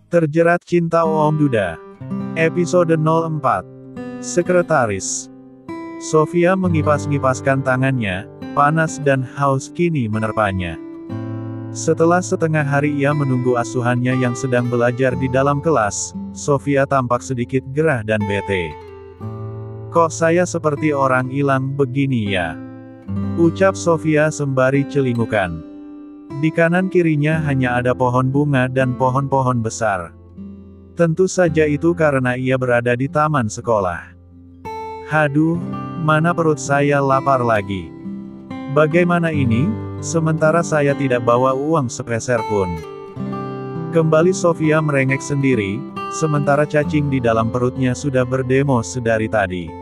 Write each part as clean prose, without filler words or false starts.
Terjerat Cinta Om Duda. Episode 04. Sekretaris. Sofia mengipas-ngipaskan tangannya, panas dan haus kini menerpanya. Setelah setengah hari ia menunggu asuhannya yang sedang belajar di dalam kelas, Sofia tampak sedikit gerah dan bete. "Kok saya seperti orang hilang begini ya?" ucap Sofia sembari celingukan. Di kanan kirinya hanya ada pohon bunga dan pohon-pohon besar. Tentu saja itu karena ia berada di taman sekolah. "Haduh, mana perut saya lapar lagi. Bagaimana ini, sementara saya tidak bawa uang sepeser pun." Kembali Sofia merengek sendiri, sementara cacing di dalam perutnya sudah berdemo sedari tadi.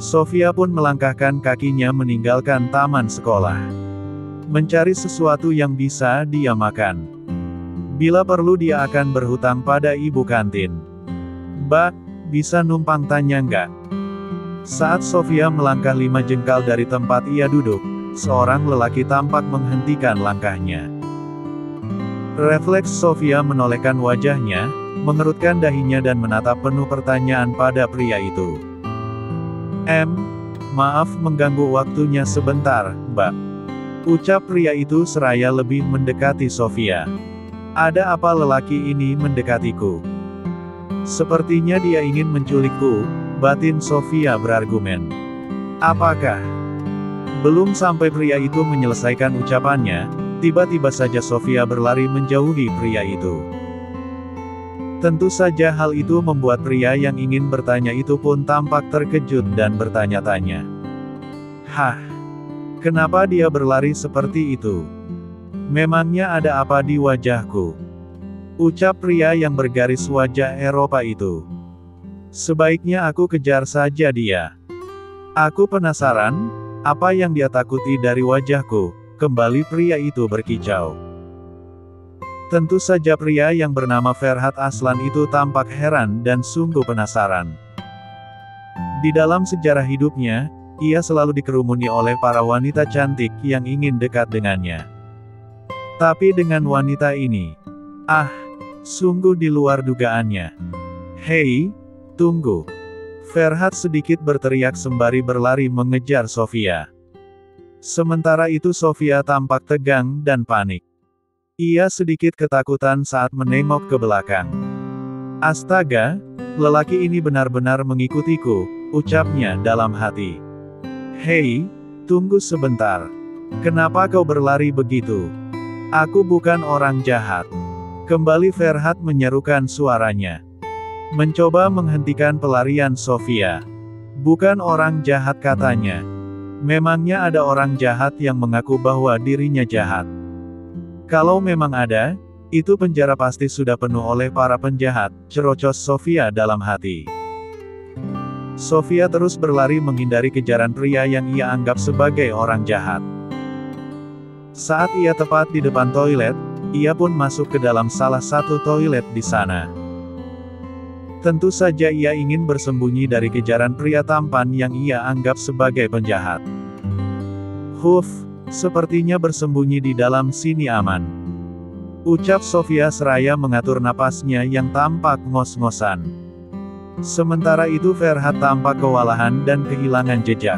Sofia pun melangkahkan kakinya meninggalkan taman sekolah. Mencari sesuatu yang bisa dia makan. Bila perlu dia akan berhutang pada ibu kantin. "Mbak, bisa numpang tanya nggak?" Saat Sofia melangkah 5 jengkal dari tempat ia duduk, seorang lelaki tampak menghentikan langkahnya. Refleks Sofia menolehkan wajahnya, mengerutkan dahinya dan menatap penuh pertanyaan pada pria itu. Maaf mengganggu waktunya sebentar, Mbak," ucap pria itu seraya lebih mendekati Sofia. "Ada apa lelaki ini mendekatiku? Sepertinya dia ingin menculikku," batin Sofia berargumen. "Apakah?" Belum sampai pria itu menyelesaikan ucapannya, tiba-tiba saja Sofia berlari menjauhi pria itu. Tentu saja hal itu membuat pria yang ingin bertanya itu pun tampak terkejut dan bertanya-tanya. "Hah? Kenapa dia berlari seperti itu? Memangnya ada apa di wajahku?" ucap pria yang bergaris wajah Eropa itu. "Sebaiknya aku kejar saja dia. Aku penasaran, apa yang dia takuti dari wajahku?" kembali pria itu berkicau. Tentu saja pria yang bernama Ferhat Aslan itu tampak heran dan sungguh penasaran. Di dalam sejarah hidupnya, ia selalu dikerumuni oleh para wanita cantik yang ingin dekat dengannya. Tapi dengan wanita ini, sungguh di luar dugaannya. "Hei, tunggu!" Ferhat sedikit berteriak sembari berlari mengejar Sofia. Sementara itu Sofia tampak tegang dan panik. Ia sedikit ketakutan saat menengok ke belakang. "Astaga, lelaki ini benar-benar mengikutiku," ucapnya dalam hati. "Hei, tunggu sebentar. Kenapa kau berlari begitu? Aku bukan orang jahat." Kembali Ferhat menyerukan suaranya. Mencoba menghentikan pelarian Sofia. "Bukan orang jahat," katanya. "Memangnya ada orang jahat yang mengaku bahwa dirinya jahat? Kalau memang ada, itu penjara pasti sudah penuh oleh para penjahat," cerocos Sofia dalam hati. Sofia terus berlari menghindari kejaran pria yang ia anggap sebagai orang jahat. Saat ia tepat di depan toilet, ia pun masuk ke dalam salah satu toilet di sana. Tentu saja ia ingin bersembunyi dari kejaran pria tampan yang ia anggap sebagai penjahat. Sepertinya bersembunyi di dalam sini aman," ucap Sofia seraya mengatur napasnya yang tampak ngos-ngosan. Sementara itu Ferhat tampak kewalahan dan kehilangan jejak.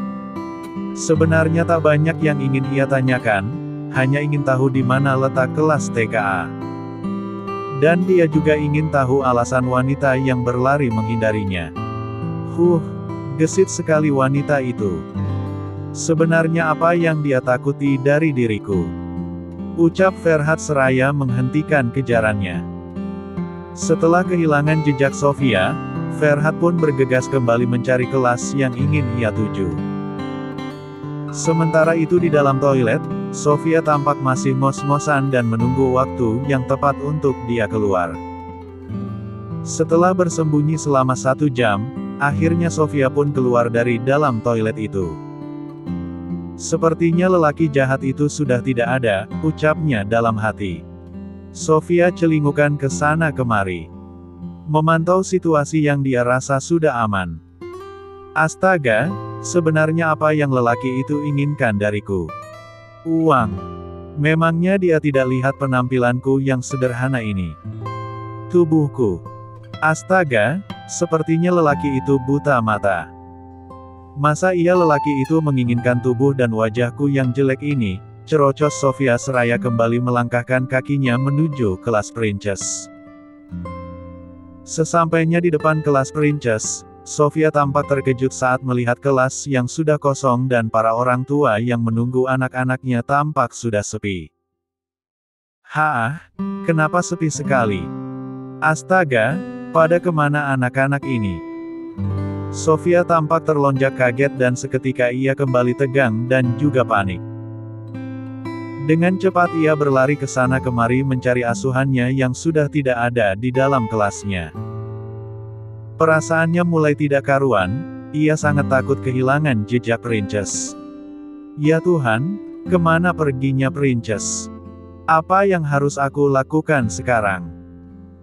Sebenarnya tak banyak yang ingin ia tanyakan, hanya ingin tahu di mana letak kelas TKA. Dan dia juga ingin tahu alasan wanita yang berlari menghindarinya. Gesit sekali wanita itu. "Sebenarnya apa yang dia takuti dari diriku?" ucap Ferhat seraya menghentikan kejarannya. Setelah kehilangan jejak Sofia, Ferhat pun bergegas kembali mencari kelas yang ingin ia tuju. Sementara itu di dalam toilet, Sofia tampak masih ngos-ngosan dan menunggu waktu yang tepat untuk dia keluar. Setelah bersembunyi selama 1 jam, akhirnya Sofia pun keluar dari dalam toilet itu. "Sepertinya lelaki jahat itu sudah tidak ada," ucapnya dalam hati. Sofia celingukan ke sana kemari, memantau situasi yang dia rasa sudah aman. "Astaga, sebenarnya apa yang lelaki itu inginkan dariku? Uang. Memangnya dia tidak lihat penampilanku yang sederhana ini? Tubuhku. Astaga, sepertinya lelaki itu buta mata. Masa iya lelaki itu menginginkan tubuh dan wajahku yang jelek ini? Cerocos Sofia seraya kembali melangkahkan kakinya menuju kelas Princess. Sesampainya di depan kelas Princess, Sofia tampak terkejut saat melihat kelas yang sudah kosong dan para orang tua yang menunggu anak-anaknya tampak sudah sepi. Kenapa sepi sekali? Astaga, pada kemana anak-anak ini? Sofia tampak terlonjak kaget dan seketika ia kembali tegang dan juga panik. Dengan cepat ia berlari ke sana kemari mencari asuhannya yang sudah tidak ada di dalam kelasnya. Perasaannya mulai tidak karuan, ia sangat takut kehilangan jejak Princess. Ya Tuhan, kemana perginya Princess? Apa yang harus aku lakukan sekarang?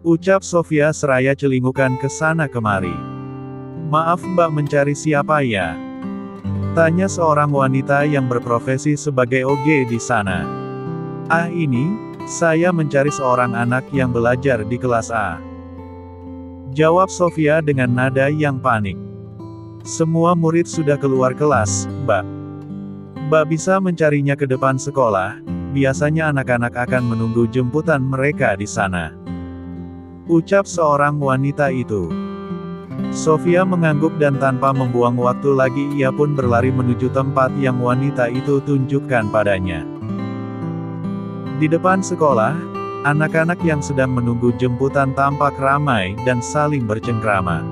Ucap Sofia seraya celingukan ke sana kemari. Maaf Mbak, mencari siapa ya? Tanya seorang wanita yang berprofesi sebagai OG di sana. Ini, saya mencari seorang anak yang belajar di kelas A. Jawab Sofia dengan nada yang panik. Semua murid sudah keluar kelas, Mbak. Mbak bisa mencarinya ke depan sekolah, biasanya anak-anak akan menunggu jemputan mereka di sana. Ucap seorang wanita itu. Sofia mengangguk dan tanpa membuang waktu lagi ia pun berlari menuju tempat yang wanita itu tunjukkan padanya. Di depan sekolah, anak-anak yang sedang menunggu jemputan tampak ramai dan saling bercengkrama.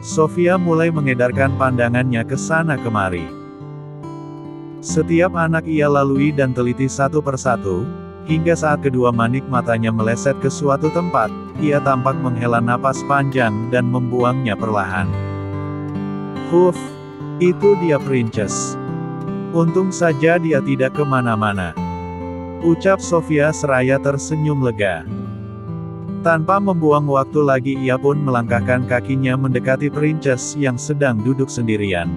Sofia mulai mengedarkan pandangannya ke sana kemari. Setiap anak ia lalui dan teliti satu persatu, hingga saat kedua manik matanya meleset ke suatu tempat, ia tampak menghela napas panjang dan membuangnya perlahan. Huff, itu dia Princess. Untung saja dia tidak kemana-mana. Ucap Sofia seraya tersenyum lega. Tanpa membuang waktu lagi ia pun melangkahkan kakinya mendekati Princess yang sedang duduk sendirian.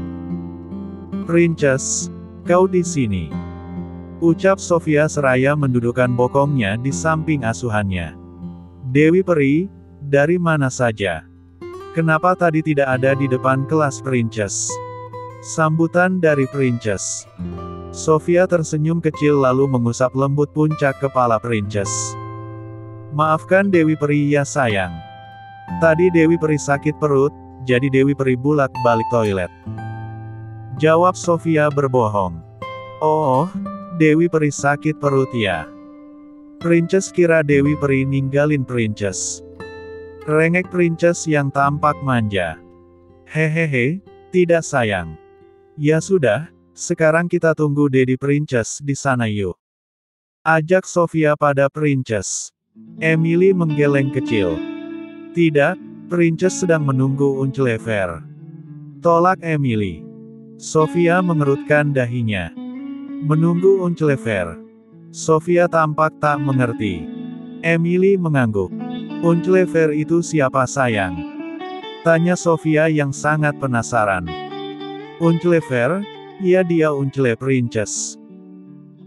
Princess, kau di sini. Ucap Sofia seraya mendudukkan bokongnya di samping asuhannya. Dewi Peri, dari mana saja? Kenapa tadi tidak ada di depan kelas Princess? Sambutan dari Princess. Sofia tersenyum kecil lalu mengusap lembut puncak kepala Princess. Maafkan Dewi Peri ya sayang. Tadi Dewi Peri sakit perut, jadi Dewi Peri bolak-balik toilet. Jawab Sofia berbohong. Oh, Dewi Peri sakit perut ya. Princess kira Dewi Peri ninggalin Princess. Rengek Princess yang tampak manja. Hehehe, tidak sayang. Ya sudah, sekarang kita tunggu Dedi Princess di sana yuk. Ajak Sofia pada Princess. Emily menggeleng kecil. Tidak, Princess sedang menunggu Unclever. Tolak Emily. Sofia mengerutkan dahinya. Menunggu Unclever. Sofia tampak tak mengerti. Emily mengangguk. Unclever itu siapa sayang? Tanya Sofia yang sangat penasaran. Unclever? Ya dia Uncle Princess.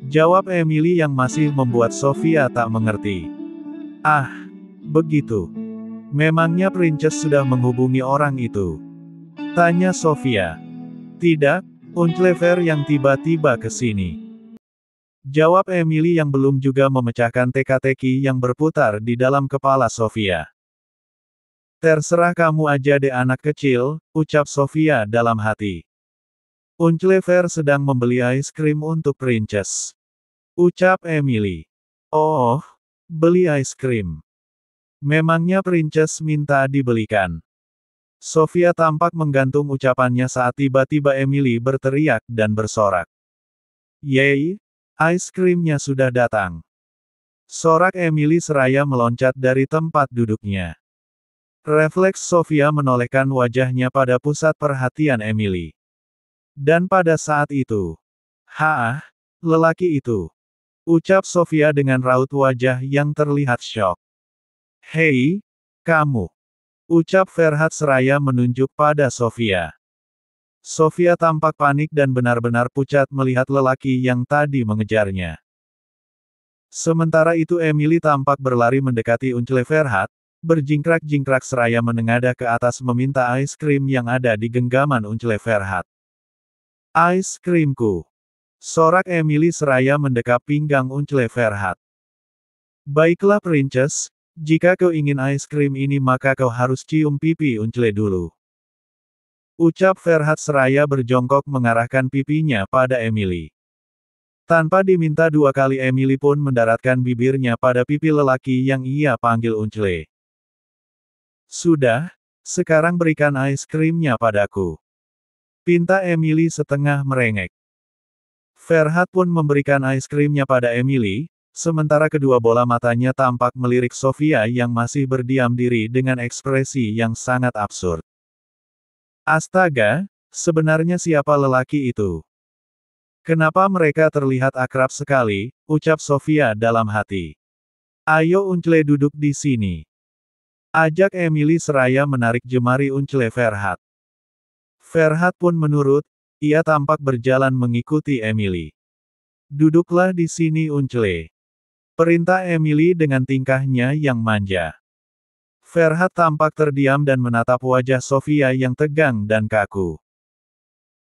Jawab Emily yang masih membuat Sofia tak mengerti. Begitu. Memangnya Princess sudah menghubungi orang itu? Tanya Sofia. Tidak, Unclever yang tiba-tiba ke sini. Jawab Emily yang belum juga memecahkan teka-teki yang berputar di dalam kepala Sofia. Terserah kamu aja deh anak kecil, ucap Sofia dalam hati. Unclever sedang membeli es krim untuk Princess. Ucap Emily. Oh, beli es krim. Memangnya Princess minta dibelikan? Sofia tampak menggantung ucapannya saat tiba-tiba Emily berteriak dan bersorak. Yeay, es krimnya sudah datang. Sorak Emily seraya meloncat dari tempat duduknya. Refleks Sofia menolehkan wajahnya pada pusat perhatian Emily. Dan pada saat itu, lelaki itu. Ucap Sofia dengan raut wajah yang terlihat syok. Hei, kamu. Ucap Ferhat seraya menunjuk pada Sofia. Sofia tampak panik dan benar-benar pucat melihat lelaki yang tadi mengejarnya. Sementara itu Emily tampak berlari mendekati Uncle Ferhat, berjingkrak-jingkrak seraya menengadah ke atas meminta es krim yang ada di genggaman Uncle Ferhat. "Es krimku!" sorak Emily seraya mendekap pinggang Uncle Ferhat. "Baiklah Princess, jika kau ingin es krim ini maka kau harus cium pipi Uncle dulu," ucap Ferhat seraya berjongkok mengarahkan pipinya pada Emily. Tanpa diminta dua kali Emily pun mendaratkan bibirnya pada pipi lelaki yang ia panggil Uncle. "Sudah, sekarang berikan es krimnya padaku," pinta Emily setengah merengek. Ferhat pun memberikan es krimnya pada Emily, sementara kedua bola matanya tampak melirik Sofia yang masih berdiam diri dengan ekspresi yang sangat absurd. "Astaga, sebenarnya siapa lelaki itu? Kenapa mereka terlihat akrab sekali?" ucap Sofia dalam hati. "Ayo Uncle duduk di sini," ajak Emily seraya menarik jemari Uncle Ferhat. Ferhat pun menurut, ia tampak berjalan mengikuti Emily. "Duduklah di sini Uncle," perintah Emily dengan tingkahnya yang manja. Ferhat tampak terdiam dan menatap wajah Sofia yang tegang dan kaku.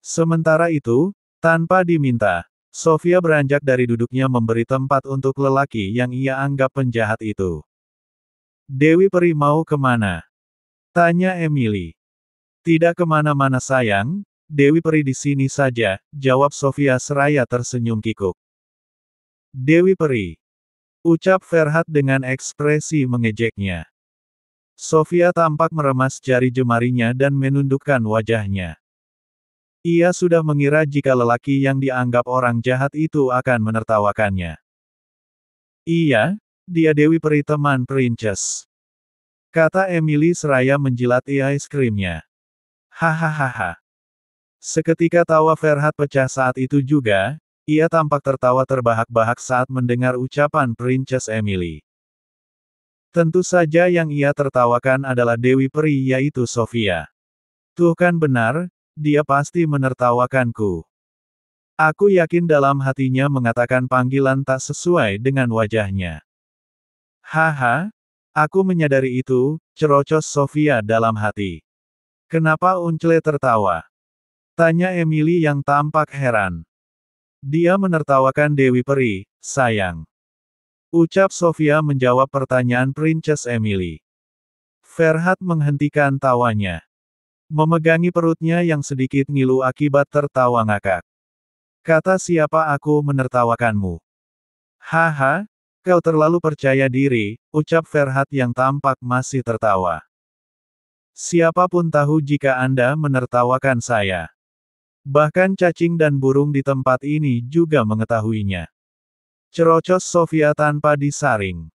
Sementara itu, tanpa diminta, Sofia beranjak dari duduknya memberi tempat untuk lelaki yang ia anggap penjahat itu. "Dewi Peri mau kemana?" tanya Emily. "Tidak kemana-mana sayang, Dewi Peri di sini saja," jawab Sofia seraya tersenyum kikuk. "Dewi Peri," ucap Ferhat dengan ekspresi mengejeknya. Sofia tampak meremas jari jemarinya dan menundukkan wajahnya. Ia sudah mengira jika lelaki yang dianggap orang jahat itu akan menertawakannya. "Iya, dia Dewi Peri teman Princess," kata Emily seraya menjilat es krimnya. "Hahaha." Seketika tawa Ferhat pecah saat itu juga, ia tampak tertawa terbahak-bahak saat mendengar ucapan Princess Emily. Tentu saja yang ia tertawakan adalah Dewi Peri yaitu Sofia. "Tuh kan benar, dia pasti menertawakanku." Aku yakin dalam hatinya mengatakan panggilan tak sesuai dengan wajahnya. "Haha, aku menyadari itu," cerocos Sofia dalam hati. "Kenapa Uncle tertawa?" tanya Emily yang tampak heran. "Dia menertawakan Dewi Peri, sayang," ucap Sofia menjawab pertanyaan Princess Emily. Ferhat menghentikan tawanya. Memegangi perutnya yang sedikit ngilu akibat tertawa ngakak. "Kata siapa aku menertawakanmu?" "Haha, kau terlalu percaya diri," ucap Ferhat yang tampak masih tertawa. "Siapapun tahu jika Anda menertawakan saya. Bahkan cacing dan burung di tempat ini juga mengetahuinya," cerocos Sofia tanpa disaring.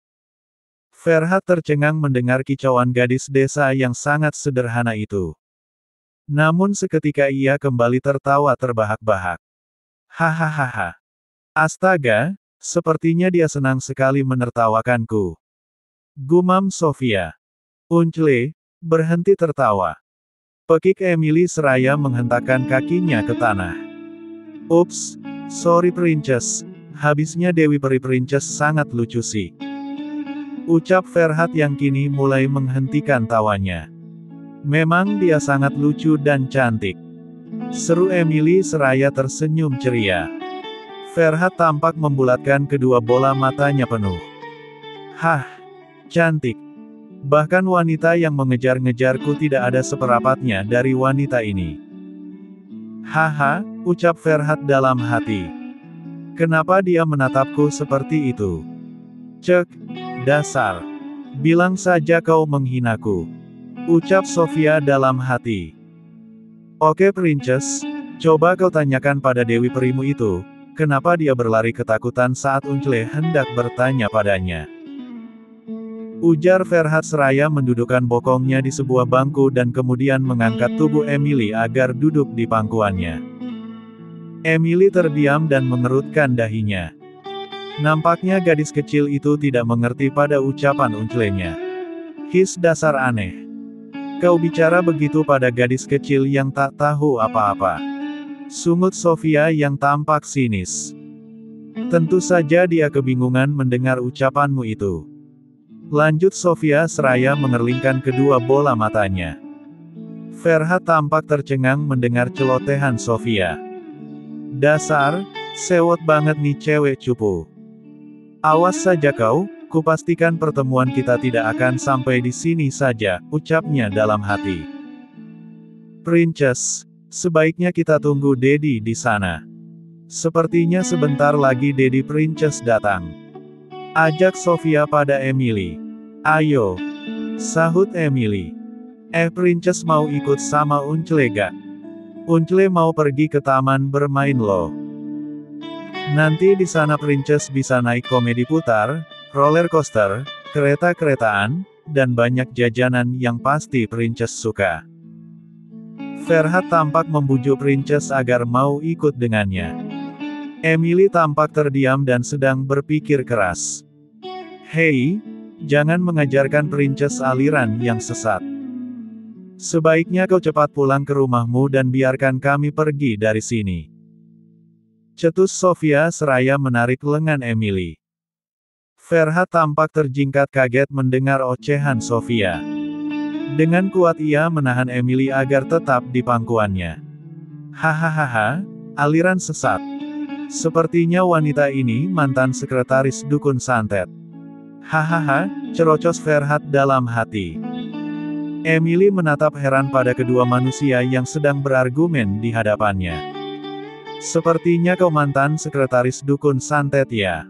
Ferhat tercengang mendengar kicauan gadis desa yang sangat sederhana itu. Namun seketika ia kembali tertawa terbahak-bahak. "Hahaha. Astaga, sepertinya dia senang sekali menertawakanku," gumam Sofia. "Uncle, berhenti tertawa," pekik Emily seraya menghentakkan kakinya ke tanah. "Ups, sorry Princess, habisnya Dewi Peri Princess sangat lucu sih," ucap Ferhat yang kini mulai menghentikan tawanya. "Memang dia sangat lucu dan cantik," seru Emily seraya tersenyum ceria. Ferhat tampak membulatkan kedua bola matanya penuh. "Hah, cantik. Bahkan wanita yang mengejar-ngejarku tidak ada seperapatnya dari wanita ini." "Haha," ucap Ferhat dalam hati. "Kenapa dia menatapku seperti itu? Cek, dasar. Bilang saja kau menghinaku," ucap Sofia dalam hati. "Oke Princess, coba kau tanyakan pada Dewi Perimu itu, kenapa dia berlari ketakutan saat Uncle hendak bertanya padanya," ujar Ferhat seraya mendudukkan bokongnya di sebuah bangku dan kemudian mengangkat tubuh Emily agar duduk di pangkuannya. Emily terdiam dan mengerutkan dahinya. Nampaknya gadis kecil itu tidak mengerti pada ucapan Uncle-nya. "His dasar aneh. Kau bicara begitu pada gadis kecil yang tak tahu apa-apa," sungut Sofia yang tampak sinis. Tentu saja dia kebingungan mendengar ucapanmu itu. Lanjut Sofia seraya mengerlingkan kedua bola matanya. Ferhat tampak tercengang mendengar celotehan Sofia. Dasar, sewot banget nih cewek cupu. Awas saja kau, kupastikan pertemuan kita tidak akan sampai di sini saja, ucapnya dalam hati. Princess, sebaiknya kita tunggu Dedi di sana. Sepertinya sebentar lagi Dedi Princess datang. Ajak Sofia pada Emily. Ayo, sahut Emily. Princess mau ikut sama Uncle gak? Uncle mau pergi ke taman bermain loh. Nanti di sana Princess bisa naik komedi putar, roller coaster, kereta-keretaan, dan banyak jajanan yang pasti Princess suka. Ferhat tampak membujuk Princess agar mau ikut dengannya. Emily tampak terdiam dan sedang berpikir keras. Hei, jangan mengajarkan Princess aliran yang sesat. Sebaiknya kau cepat pulang ke rumahmu dan biarkan kami pergi dari sini. Cetus Sofia seraya menarik lengan Emily. Ferhat tampak terjingkat kaget mendengar ocehan Sofia. Dengan kuat ia menahan Emily agar tetap di pangkuannya. Hahaha, aliran sesat. Sepertinya wanita ini mantan sekretaris dukun santet. Hahaha, cerocos Ferhat dalam hati. Emily menatap heran pada kedua manusia yang sedang berargumen di hadapannya. Sepertinya kau mantan sekretaris dukun santet ya.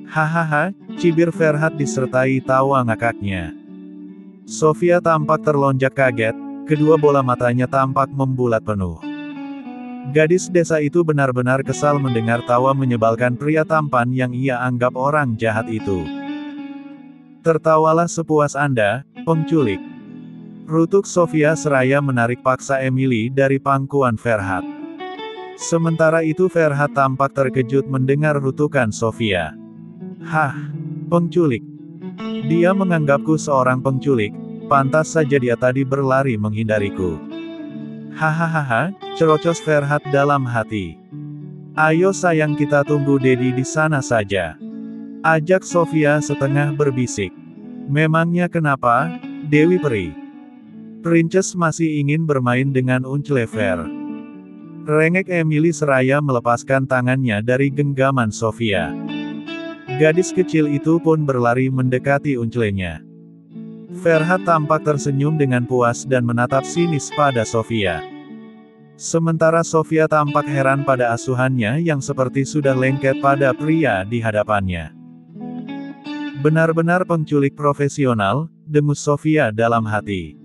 Hahaha, cibir Ferhat disertai tawa ngakaknya. Sofia tampak terlonjak kaget, kedua bola matanya tampak membulat penuh. Gadis desa itu benar-benar kesal mendengar tawa menyebalkan pria tampan yang ia anggap orang jahat itu. Tertawalah sepuas Anda, penculik. Rutuk Sofia seraya menarik paksa Emily dari pangkuan Ferhat. Sementara itu Ferhat tampak terkejut mendengar rutukan Sofia. Hah, penculik. Dia menganggapku seorang penculik, pantas saja dia tadi berlari menghindariku. Hahaha, cerocos Ferhat dalam hati. Ayo sayang kita tunggu Dedi di sana saja. Ajak Sofia setengah berbisik. Memangnya kenapa, Dewi Peri? Princess masih ingin bermain dengan Uncle Fer. Rengek Emily seraya melepaskan tangannya dari genggaman Sofia. Gadis kecil itu pun berlari mendekati Uncle-nya. Ferhat tampak tersenyum dengan puas dan menatap sinis pada Sofia. Sementara Sofia tampak heran pada asuhannya yang seperti sudah lengket pada pria di hadapannya. Benar-benar penculik profesional, dengus Sofia dalam hati.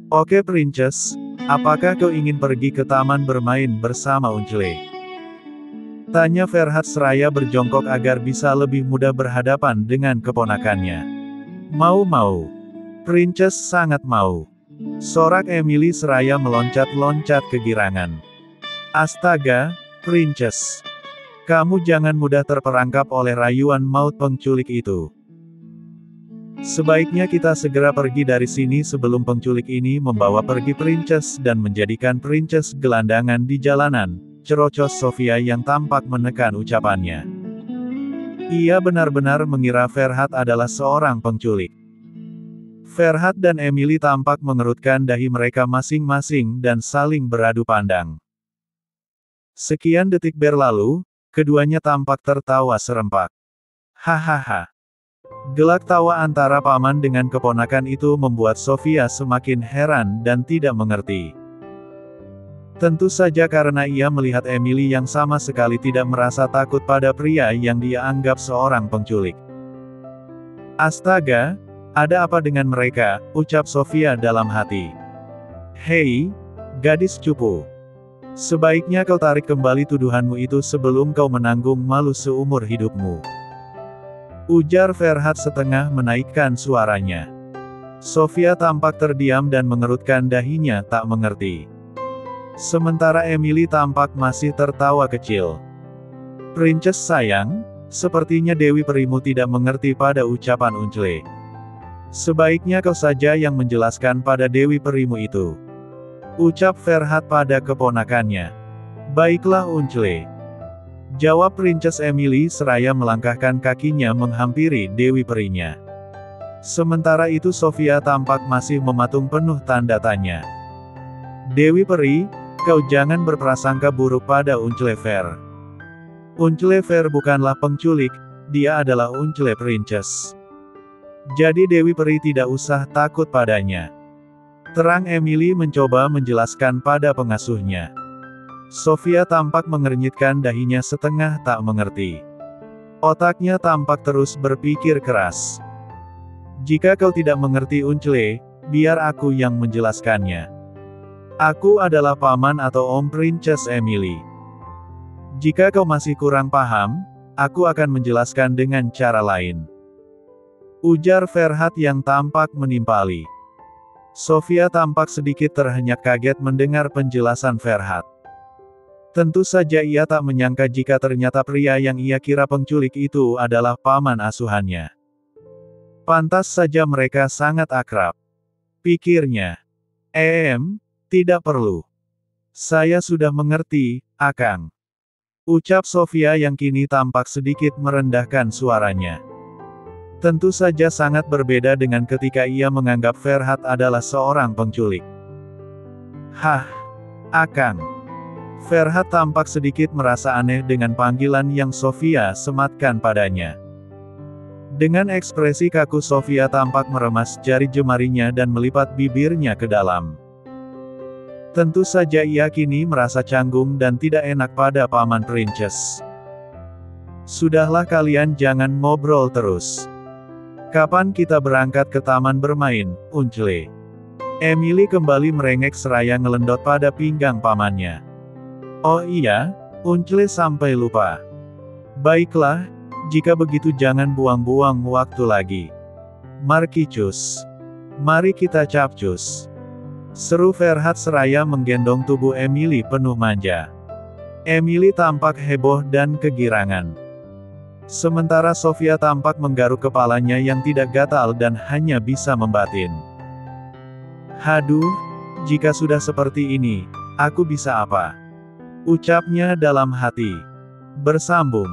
Oke Princess, apakah kau ingin pergi ke taman bermain bersama Uncle? Tanya Ferhat seraya berjongkok agar bisa lebih mudah berhadapan dengan keponakannya. Mau. Princess sangat mau. Sorak Emily seraya meloncat-loncat kegirangan. Astaga, Princess. Kamu jangan mudah terperangkap oleh rayuan maut penculik itu. Sebaiknya kita segera pergi dari sini sebelum penculik ini membawa pergi Princess dan menjadikan Princess gelandangan di jalanan, cerocos Sofia yang tampak menekan ucapannya. Ia benar-benar mengira Ferhat adalah seorang penculik. Ferhat dan Emily tampak mengerutkan dahi mereka masing-masing dan saling beradu pandang. Sekian detik berlalu, keduanya tampak tertawa serempak. Hahaha. Gelak tawa antara paman dengan keponakan itu membuat Sofia semakin heran dan tidak mengerti. Tentu saja karena ia melihat Emily yang sama sekali tidak merasa takut pada pria yang dia anggap seorang penculik. Astaga, ada apa dengan mereka, ucap Sofia dalam hati. Hei, gadis cupu. Sebaiknya kau tarik kembali tuduhanmu itu sebelum kau menanggung malu seumur hidupmu. Ujar Ferhat setengah menaikkan suaranya. Sofia tampak terdiam dan mengerutkan dahinya tak mengerti. Sementara Emily tampak masih tertawa kecil. Princess sayang, sepertinya Dewi Perimu tidak mengerti pada ucapan Uncle. Sebaiknya kau saja yang menjelaskan pada Dewi Perimu itu. Ucap Ferhat pada keponakannya. Baiklah Uncle. Jawab Princess Emily seraya melangkahkan kakinya menghampiri Dewi Perinya. Sementara itu Sofia tampak masih mematung penuh tanda tanya. Dewi Peri, kau jangan berprasangka buruk pada Unclefer. Unclefer bukanlah penculik, dia adalah Uncle Princess. Jadi Dewi Peri tidak usah takut padanya. Terang Emily mencoba menjelaskan pada pengasuhnya. Sofia tampak mengernyitkan dahinya setengah tak mengerti. Otaknya tampak terus berpikir keras. Jika kau tidak mengerti Uncle, biar aku yang menjelaskannya. Aku adalah paman atau Om Princess Emily. Jika kau masih kurang paham, aku akan menjelaskan dengan cara lain. Ujar Ferhat yang tampak menimpali. Sofia tampak sedikit terhenyak kaget mendengar penjelasan Ferhat. Tentu saja ia tak menyangka jika ternyata pria yang ia kira penculik itu adalah paman asuhannya. Pantas saja mereka sangat akrab. Pikirnya. Tidak perlu. Saya sudah mengerti, Akang. Ucap Sofia yang kini tampak sedikit merendahkan suaranya. Tentu saja sangat berbeda dengan ketika ia menganggap Ferhat adalah seorang penculik. Hah, Akang. Ferhat tampak sedikit merasa aneh dengan panggilan yang Sofia sematkan padanya. Dengan ekspresi kaku Sofia tampak meremas jari jemarinya dan melipat bibirnya ke dalam. Tentu saja ia kini merasa canggung dan tidak enak pada paman Princess. Sudahlah kalian jangan ngobrol terus. Kapan kita berangkat ke taman bermain, Uncle? Emily kembali merengek seraya ngelendot pada pinggang pamannya. Oh iya, Uncle sampai lupa. Baiklah, jika begitu jangan buang-buang waktu lagi. Markicus. Mari kita capcus. Seru Ferhat seraya menggendong tubuh Emily penuh manja. Emily tampak heboh dan kegirangan. Sementara Sofia tampak menggaruk kepalanya yang tidak gatal dan hanya bisa membatin. Haduh, jika sudah seperti ini, aku bisa apa? Ucapnya dalam hati. Bersambung.